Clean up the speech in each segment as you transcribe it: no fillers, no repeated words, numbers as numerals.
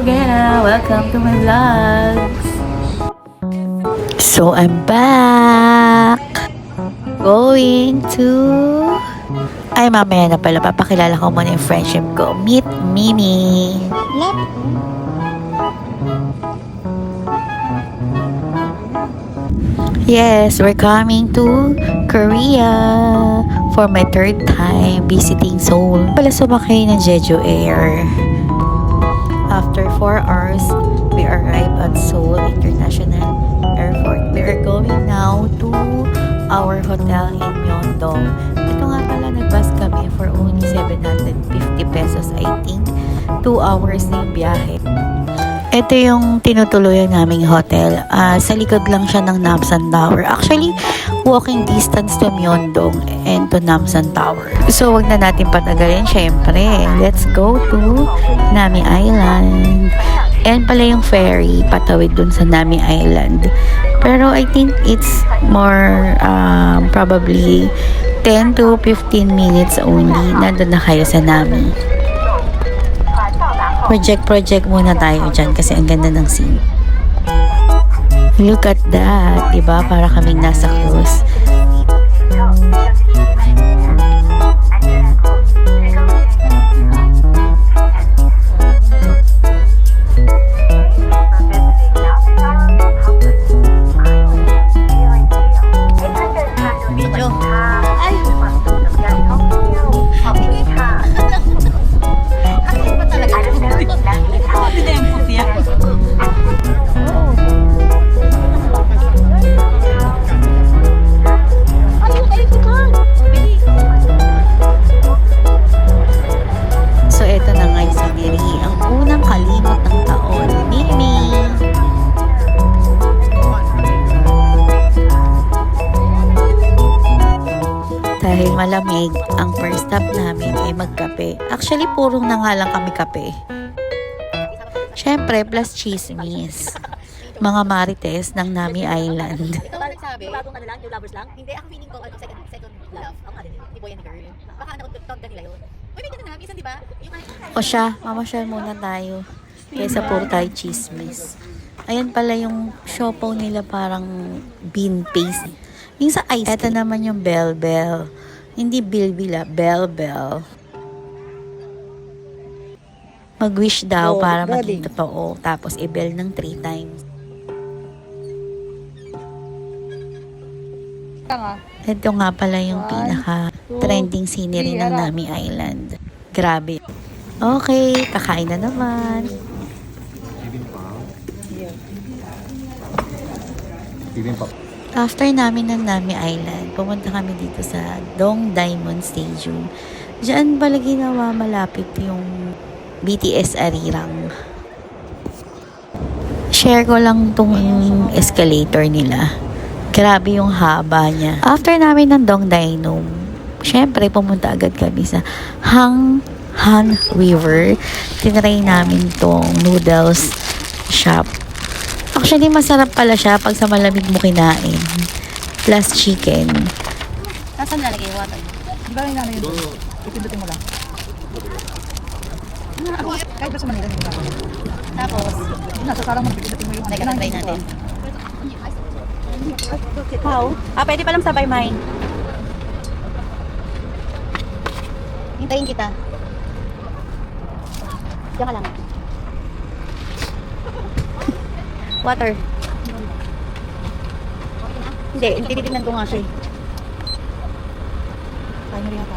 Morgana! Welcome to my vlogs! So, I'm back! Going to... Ay, mamaya na pala. Papakilala ko muna yung friendship ko. Meet Mimi! Yes, we're coming to Korea for my third time visiting Seoul. Pala sumakay ng Jeju Air. After 4 hours, we arrived at Seoul International Airport. We are going now to our hotel in Myeongdong. Ito nga pala, nag-bus kami for only 750 pesos, I think. 2 hours na yung biyahe. Ito yung tinutuluyan naming hotel. Sa likod lang siya ng Namsan Tower. Actually, walking distance to Myeongdong and to Namsan Tower. So, wag na natin patagalin. Syempre, let's go to Nami Island. And pala yung ferry, patawid dun sa Nami Island. Pero I think it's more probably 10 to 15 minutes only. Nandun na kayo sa Nami. Project muna tayo dyan kasi ang ganda ng scene. Look at that, diba? Para kaming nasa cruise. Dahil malamig, ang first stop namin ay magkape. Actually, purong na nga lang kami kape. Syempre, plus chismis. Mga marites ng Nami Island. Ikaw ba nagsabi? Bagong ano lang, new lovers lang? Hindi, ako feeling ko, second love. Ako nga din, ni boy and girl. Baka nautog ka nila yun. Uy, may ganun na, minsan diba? O siya, mamasyal muna tayo. Kaysa puro tayo chismis. Ayan pala yung siopaw nila, parang bean paste. Yung sa ice, eto naman yung bell. Hindi bilbila, bell. Mag-wish daw para maging totoo. Tapos i-bell ng 3 times. Ito nga pala yung pinaka-trending scenery ng Nami Island. Grabe. Okay, kakain na naman. After namin ng Nami Island, pumunta kami dito sa Dong Diamond Stadium. Diyan pala ginawa malapit yung BTS Arirang. Share ko lang tong escalator nila. Grabe yung haba niya. After namin ng Dong Dynam, syempre pumunta agad kami sa Han River. Tinry namin tong noodles shop. Actually, masarap pala siya pag sa malamig mo kinain. Plus chicken. Nasaan nalagay yung water? Di ba yung nanay yun? Ipindutin mo lang. Kahit ba sa Manila, hindi mo Tapos, nasa sarang magpipindutin mo yung... teka, try natin. How? Pwede palang sabay mine. Hintayin kita. Diyan ka lang. Water. Hindi, tinitingnan ko nga siya. Kaya nyo rin ako.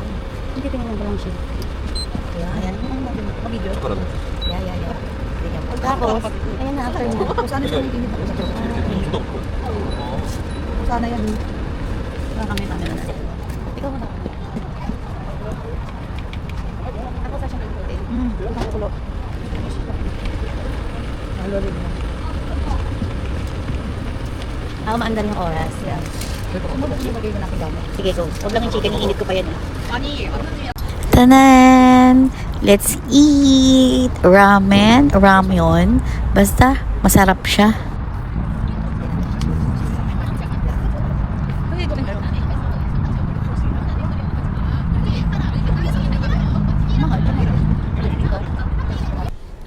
Hindi, tingnan ko lang siya. Ayan. Mag-video? Yeah. Tapos, ayan na, after mo. Kung saan siya naiinit ako sa joke? Kung saan na yan? Kami na. Ikaw mo na. Ako sa siya nagputin. Nakakulo. Halo rin mo. Maandar yung oras. Yeah. Sumunod yung bagay na nakigamit. Sige, go. Huwag lang yung chicken, iinit ko pa yan. Tanan! Let's eat! Ramyon. Basta, masarap siya.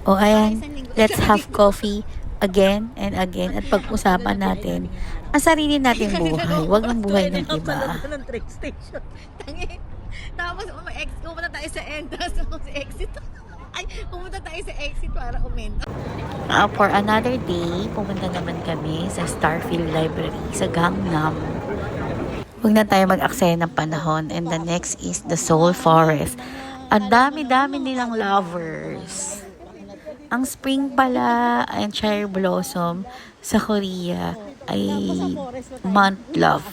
O ayan, let's have coffee again and again at pag-usapan natin ang sarili nating buhay. Huwag ang buhay ng iba. ng train station. Tangi. Tapos, pumunta tayo sa entrance sa exit. Ay, pumunta tayo sa exit para umento. For another day, pumunta naman kami sa Starfield Library sa Gangnam. Huwag na tayo mag-aksaya ng panahon. And the next is the Seoul Forest. Ang dami-dami nilang lovers. Ang spring pala and cherry blossom sa Korea ay month love.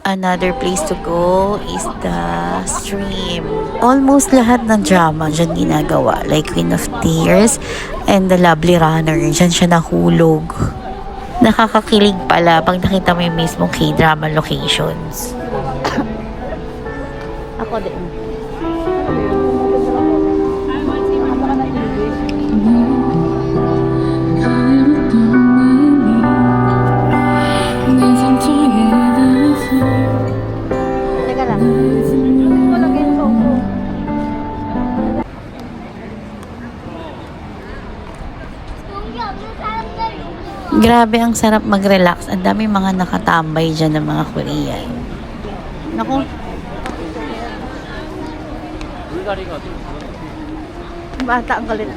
Another place to go is the stream. Almost lahat ng drama dyan ginagawa. Like Queen of Tears and The Lovely Runner. Dyan siya nahulog. Nakakakilig pala pag nakita mo yung mismong K-drama locations. Ako din. Teka lang. Tulagin ko. Grabe, ang sarap mag-relax. Ang dami mga nakatambay dyan ng mga Korean. Naku. Bata ang galit.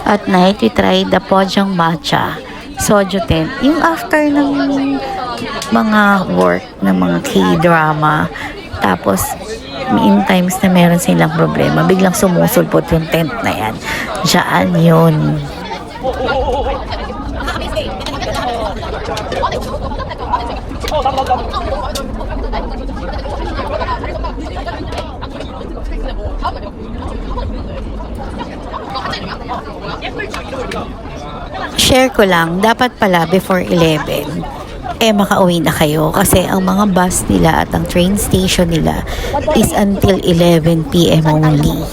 At night, we tried the Pojang Matcha Soju tent. Yung after ng mga work ng mga K-drama, tapos in times na meron silang problema, biglang sumusulpot yung tent na yan. Diyan yun. Share ko lang, dapat pala before 11, makauwi na kayo kasi ang mga bus nila at ang train station nila is until 11 p.m. only.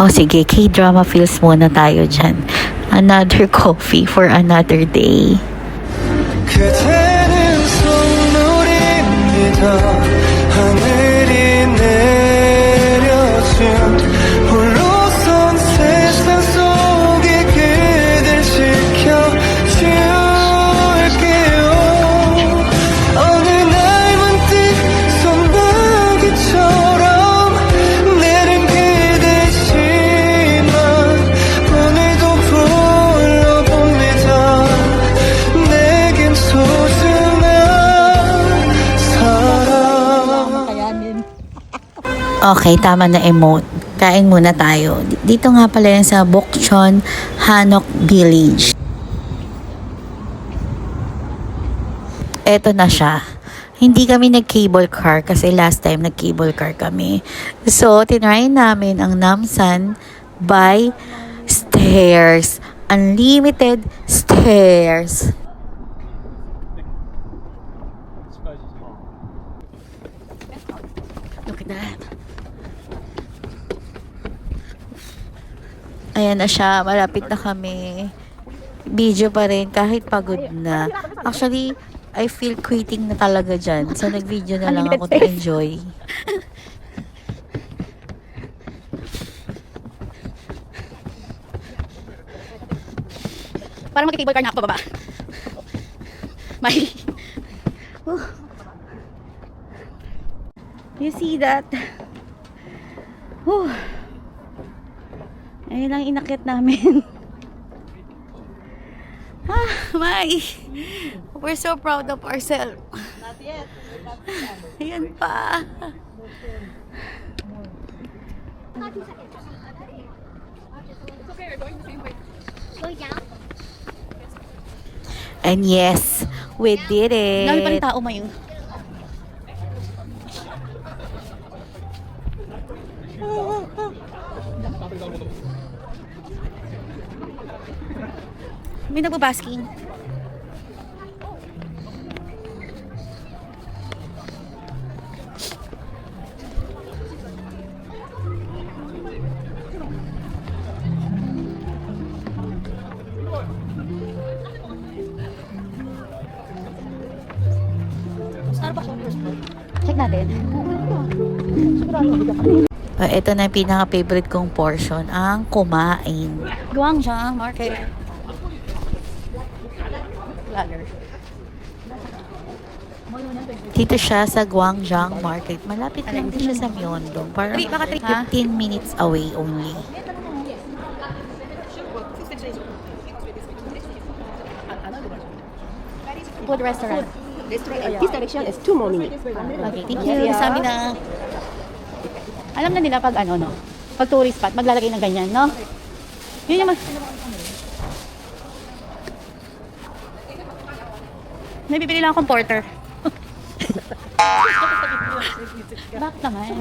Sige, K-drama feels muna tayo dyan. Another coffee for another day. 그대는 선물입니다. 하늘이 내려준 홀로선 세상 속에 그댈 지켜줄게요. 어느 날 문득 소나기처럼 내린 그대지만 오늘도 불러봅니다. 내겐 소중한 사람. Kayanin. Okay, tama na emote. Kain muna tayo. Dito nga pala yan sa Bokchon Hanok Village. Eto na siya. Hindi kami nag-cable car kasi last time nag-cable car kami. So, tinry namin ang Namsan by stairs. Unlimited stairs. Look at that. Ayan na siya. Malapit na kami. Video pa rin kahit pagod na. Actually, I feel quitting na talaga dyan. So, nag-video na lang ako to enjoy. Parang mag-cable car na ako pababa. May... You see that? Ayun lang inakit namin. May! We're so proud of ourselves. Not yet. Ayan pa. And yes, we did it. Dami pa rin tao ngayon. May nagbabasking. Check natin. Ito na yung pinaka-favorite kong portion, ang kumain. Guangzhou Market. Vlogger. Dito siya sa Guangzhou Market. Malapit lang din siya sa Myeongdong. Parang 15 minutes away only. Food restaurant. This direction is 2 more minutes. Okay, thank you. Sabi na, alam na nila pag ano, no? Pag tourist spot, maglalagay ng ganyan, no? Yun yung May bibili lang akong porter. Bakit naman?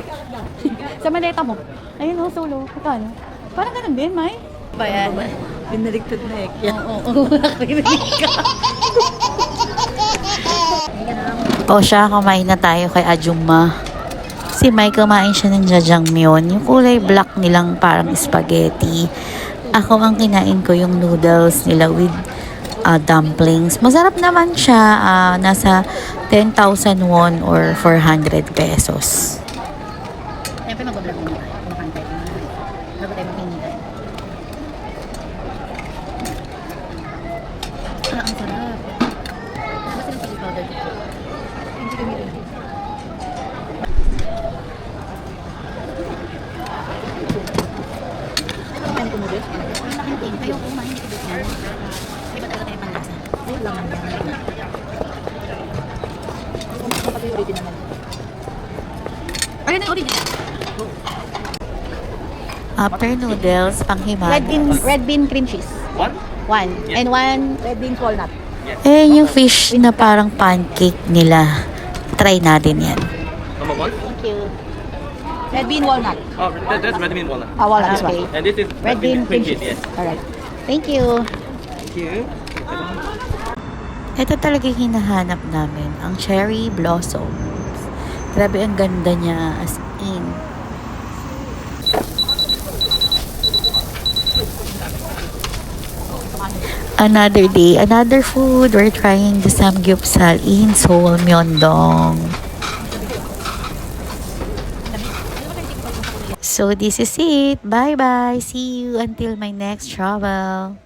Sa maleta mo. Ayun, oh, solo. Kano? Parang ganun din, May. Ba yan? Binaligtad na eh. Oo, nakarinig ka. O siya, kumain na tayo kay Ajumma. Si Mai kumain siya ng jajangmyeon. Yung kulay black nilang parang spaghetti. Ako ang kinain ko yung noodles nila with dumplings. Masarap naman siya. Nasa 10,000 won or 400 pesos. Siyempre mag-vlog mo tayo. Kumakantay mo. Bago tayo magpingitan. Ang sarap. Basta yung chili powder dito. Hindi kami rin. Ano ko mo din? Ang laking ting. Ayaw kumain dito dito. Iba talaga tayo panglasa. Ayun lang ang yan. Kapag yung original naman. Ayun yung original. After noodles, panghimagas. Red bean cream cheese. One. And one red bean walnut. Yung fish na parang pancake nila. Try natin yan. Number 1? Thank you. Red bean walnut. Oh, that's red bean walnut. Walnut is okay. And this is Red bean cream cheese. Yes. Alright. Thank you. Thank you. Ito talaga yung hinahanap namin, ang cherry blossoms. Grabe, ang ganda niya, as in. Another day, another food. We're trying the samgyeopsal in Seoul, Myeongdong. So this is it. Bye-bye. See you until my next travel.